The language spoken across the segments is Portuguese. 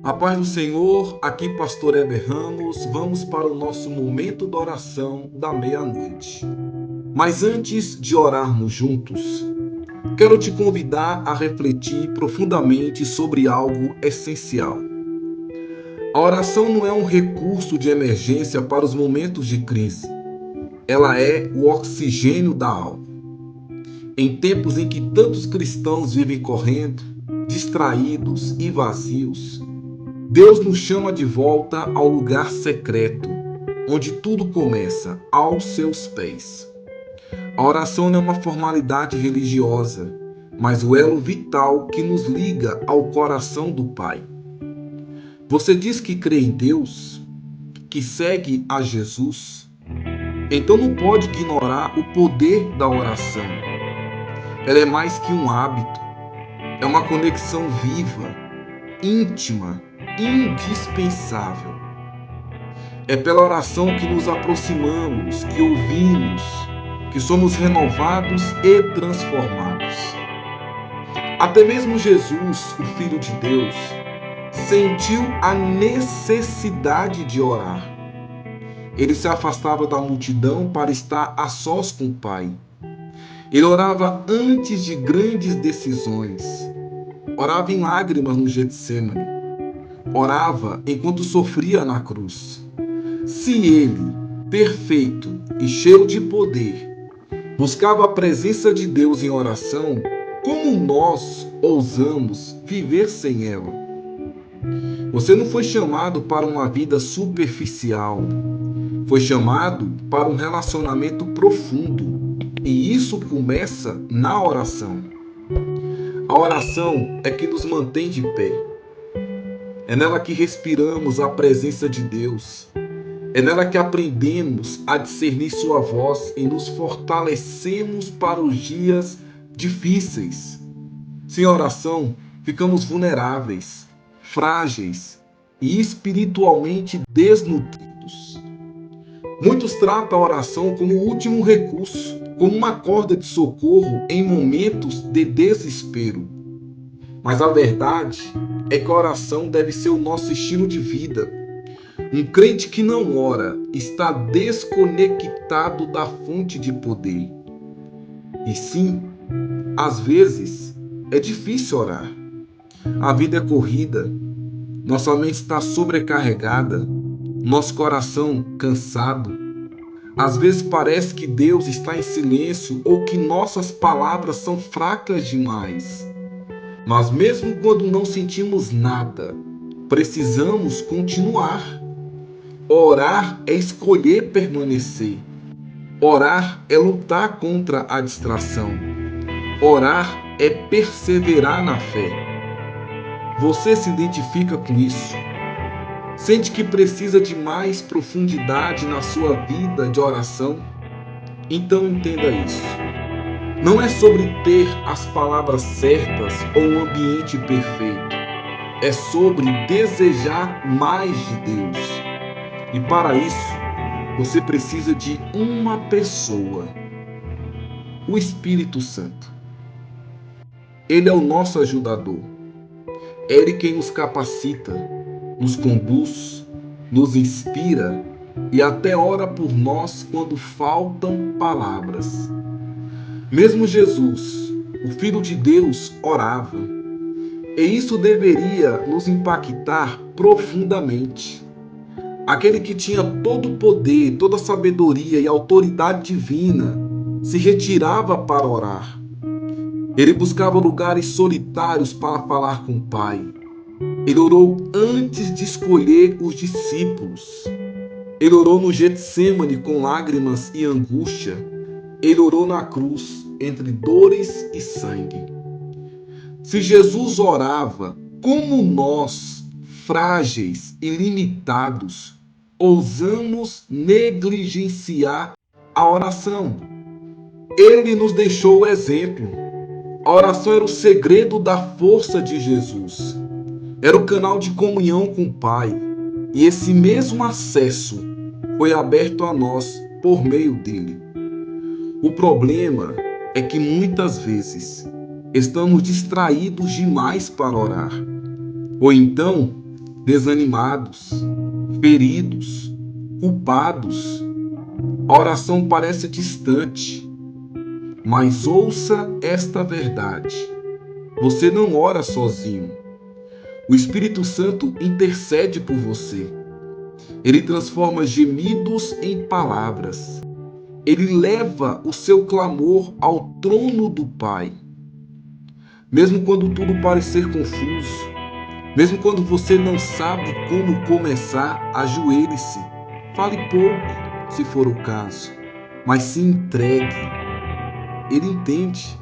A paz do Senhor, aqui Pastor Heber Ramos, vamos para o nosso momento de oração da meia-noite. Mas antes de orarmos juntos, quero te convidar a refletir profundamente sobre algo essencial. A oração não é um recurso de emergência para os momentos de crise. Ela é o oxigênio da alma. Em tempos em que tantos cristãos vivem correndo, distraídos e vazios, Deus nos chama de volta ao lugar secreto, onde tudo começa, aos seus pés. A oração não é uma formalidade religiosa, mas o elo vital que nos liga ao coração do Pai. Você diz que crê em Deus, que segue a Jesus, então não pode ignorar o poder da oração. Ela é mais que um hábito, é uma conexão viva, íntima, indispensável. É pela oração que nos aproximamos, que ouvimos, que somos renovados e transformados. Até mesmo Jesus, o Filho de Deus, sentiu a necessidade de orar. Ele se afastava da multidão para estar a sós com o Pai. Ele orava antes de grandes decisões. Orava em lágrimas no Getsemane. Orava enquanto sofria na cruz. Se ele, perfeito e cheio de poder, buscava a presença de Deus em oração, como nós ousamos viver sem ela? Você não foi chamado para uma vida superficial. Foi chamado para um relacionamento profundo. E isso começa na oração. A oração é que nos mantém de pé. É nela que respiramos a presença de Deus. É nela que aprendemos a discernir sua voz e nos fortalecemos para os dias difíceis. Sem oração, ficamos vulneráveis, frágeis e espiritualmente desnutridos. Muitos tratam a oração como o último recurso, como uma corda de socorro em momentos de desespero. Mas a verdade é que a oração deve ser o nosso estilo de vida. Um crente que não ora está desconectado da fonte de poder. E sim, às vezes, é difícil orar. A vida é corrida, nossa mente está sobrecarregada, nosso coração cansado. Às vezes parece que Deus está em silêncio ou que nossas palavras são fracas demais. Mas mesmo quando não sentimos nada, precisamos continuar. Orar é escolher permanecer. Orar é lutar contra a distração. Orar é perseverar na fé. Você se identifica com isso? Sente que precisa de mais profundidade na sua vida de oração? Então entenda isso. Não é sobre ter as palavras certas ou um ambiente perfeito. É sobre desejar mais de Deus. E para isso, você precisa de uma pessoa, o Espírito Santo. Ele é o nosso ajudador. É Ele quem nos capacita, nos conduz, nos inspira e até ora por nós quando faltam palavras. Mesmo Jesus, o Filho de Deus, orava. E isso deveria nos impactar profundamente. Aquele que tinha todo o poder, toda a sabedoria e autoridade divina se retirava para orar. Ele buscava lugares solitários para falar com o Pai. Ele orou antes de escolher os discípulos. Ele orou no Getsemane com lágrimas e angústia. Ele orou na cruz entre dores e sangue. Se Jesus orava, como nós, frágeis e limitados, ousamos negligenciar a oração? Ele nos deixou o exemplo. A oração era o segredo da força de Jesus. Era o canal de comunhão com o Pai. E esse mesmo acesso foi aberto a nós por meio dele. O problema é que muitas vezes estamos distraídos demais para orar. Ou então, desanimados, feridos, culpados. A oração parece distante, mas ouça esta verdade. Você não ora sozinho. O Espírito Santo intercede por você. Ele transforma gemidos em palavras. Ele leva o seu clamor ao trono do Pai. Mesmo quando tudo parecer confuso, mesmo quando você não sabe como começar, ajoelhe-se. Fale pouco, se for o caso, mas se entregue. Ele entende.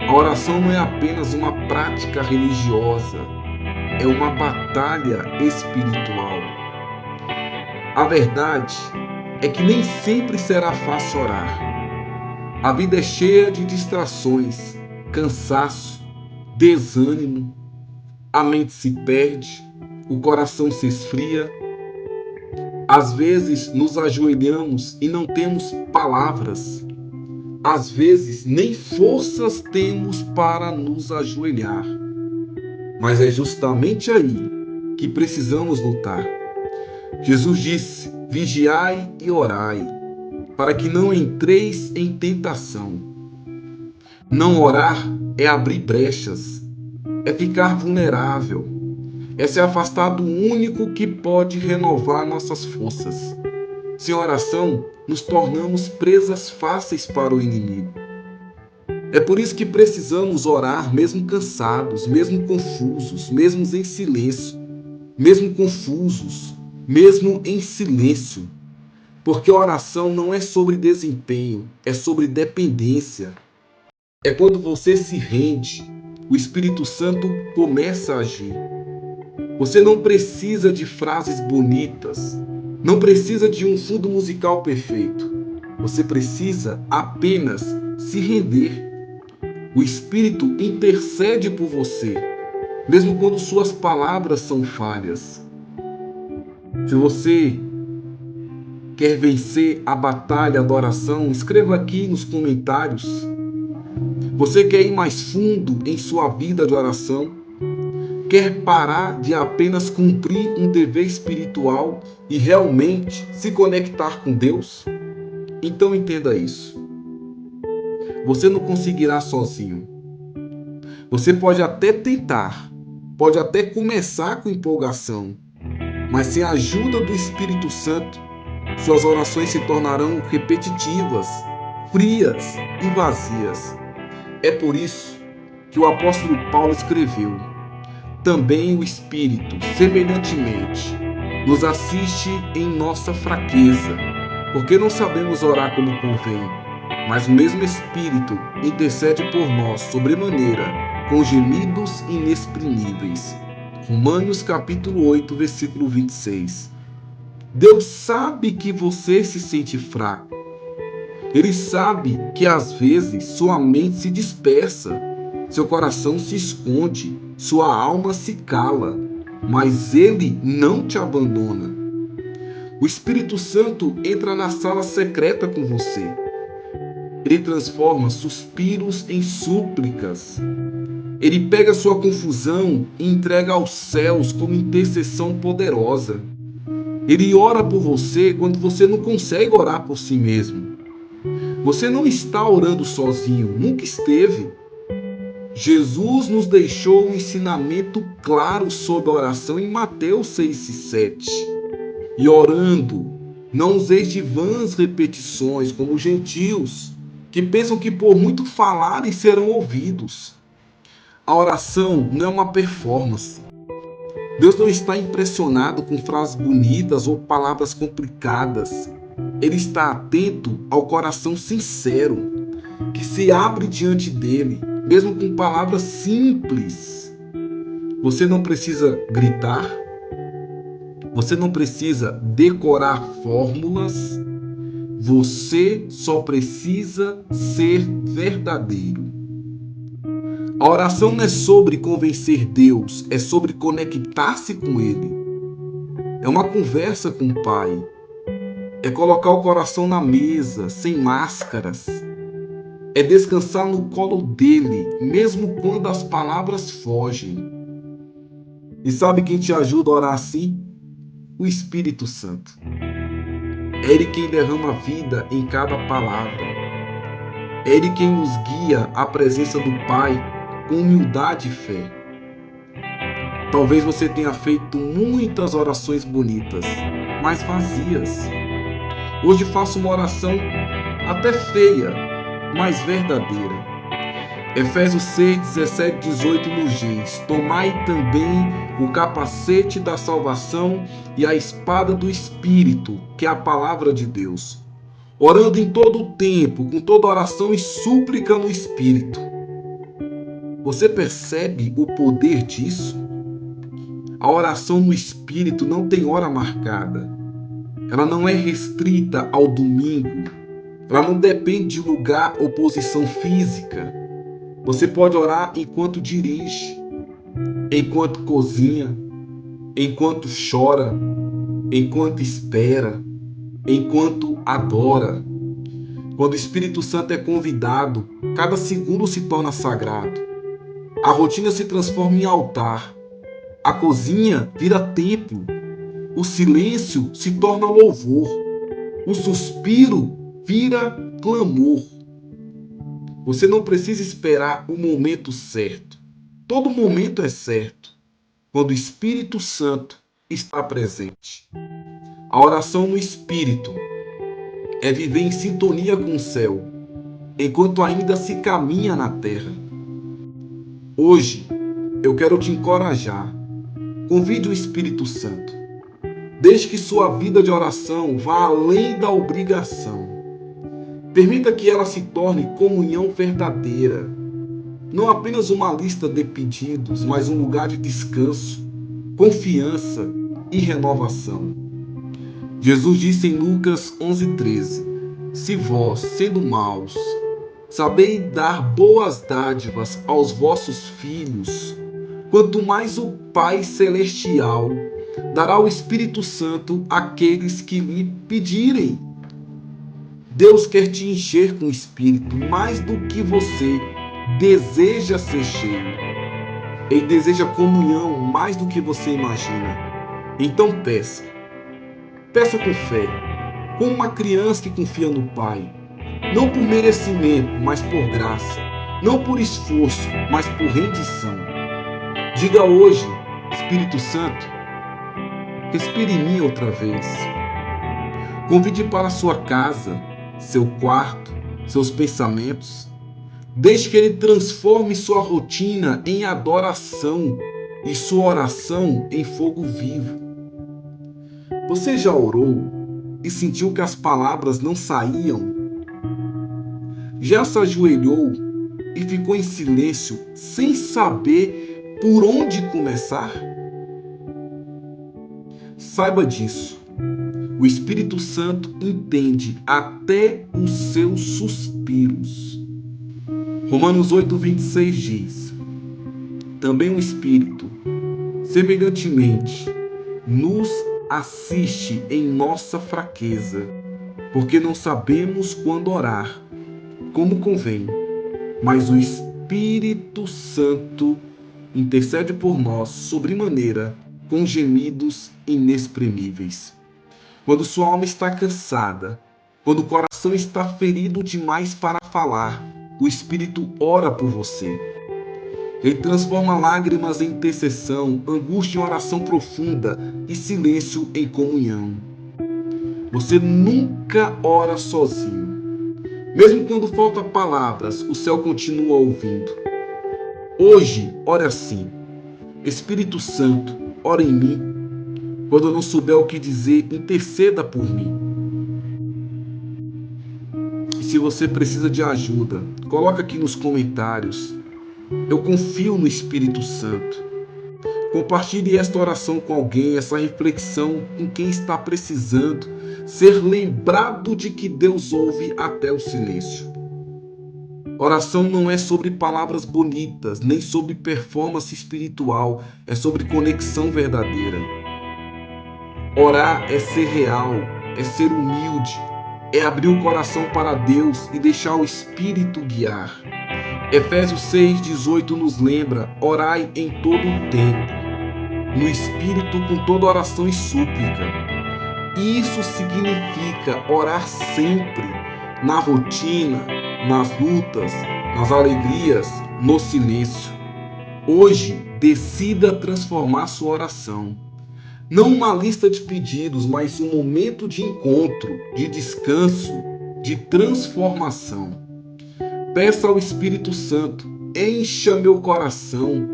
A oração não é apenas uma prática religiosa, é uma batalha espiritual. A verdade é que nem sempre será fácil orar. A vida é cheia de distrações, cansaço, desânimo, a mente se perde, o coração se esfria. Às vezes nos ajoelhamos e não temos palavras. Às vezes nem forças temos para nos ajoelhar. Mas é justamente aí que precisamos lutar. Jesus disse: vigiai e orai, para que não entreis em tentação. Não orar é abrir brechas, é ficar vulnerável, é se afastar do único que pode renovar nossas forças. Sem oração, nos tornamos presas fáceis para o inimigo. É por isso que precisamos orar mesmo cansados, mesmo confusos, mesmo em silêncio, mesmo confusos, mesmo em silêncio. Porque a oração não é sobre desempenho, é sobre dependência. É quando você se rende, o Espírito Santo começa a agir. Você não precisa de frases bonitas, não precisa de um fundo musical perfeito. Você precisa apenas se render. O Espírito intercede por você, mesmo quando suas palavras são falhas. Se você quer vencer a batalha da oração, escreva aqui nos comentários. Você quer ir mais fundo em sua vida de oração? Quer parar de apenas cumprir um dever espiritual e realmente se conectar com Deus? Então entenda isso. Você não conseguirá sozinho. Você pode até tentar, pode até começar com empolgação, mas sem a ajuda do Espírito Santo, suas orações se tornarão repetitivas, frias e vazias. É por isso que o apóstolo Paulo escreveu: também o Espírito, semelhantemente, nos assiste em nossa fraqueza, porque não sabemos orar como convém, mas o mesmo Espírito intercede por nós sobremaneira, com gemidos inexprimíveis. Romanos capítulo 8, versículo 26. Deus sabe que você se sente fraco. Ele sabe que às vezes sua mente se dispersa, seu coração se esconde, sua alma se cala, mas Ele não te abandona. O Espírito Santo entra na sala secreta com você. Ele transforma suspiros em súplicas. Ele pega sua confusão e entrega aos céus como intercessão poderosa. Ele ora por você quando você não consegue orar por si mesmo. Você não está orando sozinho, nunca esteve. Jesus nos deixou um ensinamento claro sobre a oração em Mateus 6,7. E orando, não useis de vãs repetições como os gentios, que pensam que por muito falarem serão ouvidos. A oração não é uma performance. Deus não está impressionado com frases bonitas ou palavras complicadas. Ele está atento ao coração sincero, que se abre diante dele, mesmo com palavras simples. Você não precisa gritar, você não precisa decorar fórmulas, você só precisa ser verdadeiro. A oração não é sobre convencer Deus, é sobre conectar-se com Ele. É uma conversa com o Pai. É colocar o coração na mesa, sem máscaras. É descansar no colo dele, mesmo quando as palavras fogem. E sabe quem te ajuda a orar assim? O Espírito Santo. É Ele quem derrama vida em cada palavra. É Ele quem nos guia à presença do Pai com humildade e fé. Talvez você tenha feito muitas orações bonitas, mas vazias. Hoje faço uma oração até feia, mas verdadeira. Efésios 6, 17, 18 nos diz: Tomai também o capacete da salvação e a espada do Espírito, que é a palavra de Deus, orando em todo o tempo, com toda oração e súplica no Espírito. Você percebe o poder disso? A oração no Espírito não tem hora marcada. Ela não é restrita ao domingo. Ela não depende de lugar ou posição física. Você pode orar enquanto dirige, enquanto cozinha, enquanto chora, enquanto espera, enquanto adora. Quando o Espírito Santo é convidado, cada segundo se torna sagrado. A rotina se transforma em altar. A cozinha vira templo. O silêncio se torna louvor. O suspiro vira clamor. Você não precisa esperar o momento certo. Todo momento é certo, quando o Espírito Santo está presente. A oração no Espírito é viver em sintonia com o céu, enquanto ainda se caminha na terra. Hoje, eu quero te encorajar. Convide o Espírito Santo. Deixe que sua vida de oração vá além da obrigação. Permita que ela se torne comunhão verdadeira. Não apenas uma lista de pedidos, mas um lugar de descanso, confiança e renovação. Jesus disse em Lucas 11:13: Se vós, sendo maus, sabeis dar boas dádivas aos vossos filhos, quanto mais o Pai Celestial dará o Espírito Santo àqueles que lhe pedirem. Deus quer te encher com o Espírito mais do que você deseja ser cheio. Ele deseja comunhão mais do que você imagina. Então peça. Peça com fé, como uma criança que confia no Pai. Não por merecimento, mas por graça. Não por esforço, mas por rendição. Diga hoje, Espírito Santo, respire em mim outra vez. Convide para a sua casa, seu quarto, seus pensamentos. Deixe que Ele transforme sua rotina em adoração e sua oração em fogo vivo. Você já orou e sentiu que as palavras não saíam? Já se ajoelhou e ficou em silêncio sem saber por onde começar? Saiba disso. O Espírito Santo entende até os seus suspiros. Romanos 8:26 diz: Também o Espírito, semelhantemente, nos assiste em nossa fraqueza, porque não sabemos quando orar, como convém, mas o Espírito Santo intercede por nós sobremaneira com gemidos inexprimíveis. Quando sua alma está cansada, quando o coração está ferido demais para falar, o Espírito ora por você. Ele transforma lágrimas em intercessão, angústia em oração profunda e silêncio em comunhão. Você nunca ora sozinho. Mesmo quando faltam palavras, o céu continua ouvindo. Hoje, ore assim: Espírito Santo, ora em mim. Quando eu não souber o que dizer, interceda por mim. E se você precisa de ajuda, coloca aqui nos comentários. Eu confio no Espírito Santo. Compartilhe esta oração com alguém, essa reflexão com quem está precisando ser lembrado de que Deus ouve até o silêncio. Oração não é sobre palavras bonitas, nem sobre performance espiritual, é sobre conexão verdadeira. Orar é ser real, é ser humilde, é abrir o coração para Deus e deixar o Espírito guiar. Efésios 6:18 nos lembra: orai em todo o tempo. no Espírito com toda oração e súplica. Isso significa orar sempre, na rotina, nas lutas, nas alegrias, no silêncio. Hoje, decida transformar sua oração. Não uma lista de pedidos, mas um momento de encontro, de descanso, de transformação. Peça ao Espírito Santo, encha meu coração,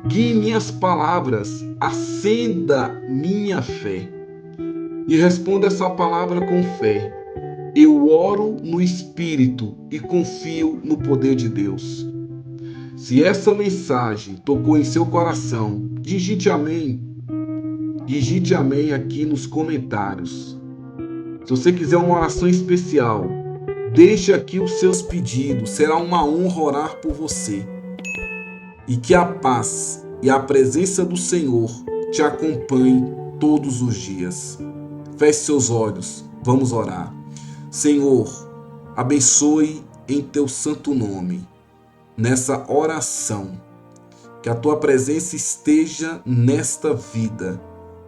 guie minhas palavras, acenda minha fé. E responda essa palavra com fé. Eu oro no Espírito e confio no poder de Deus. Se essa mensagem tocou em seu coração, digite amém. Digite amém aqui nos comentários. Se você quiser uma oração especial, deixe aqui os seus pedidos. Será uma honra orar por você. E que a paz e a presença do Senhor te acompanhe todos os dias. Feche seus olhos. Vamos orar. Senhor, abençoe em teu santo nome, nessa oração, que a tua presença esteja nesta vida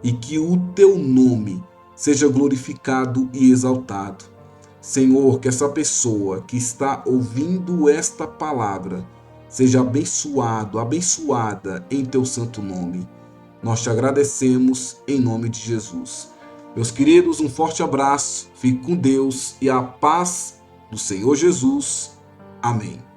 e que o teu nome seja glorificado e exaltado. Senhor, que essa pessoa que está ouvindo esta palavra seja abençoado, abençoada em teu santo nome. Nós te agradecemos em nome de Jesus. Meus queridos, um forte abraço, fique com Deus e a paz do Senhor Jesus. Amém.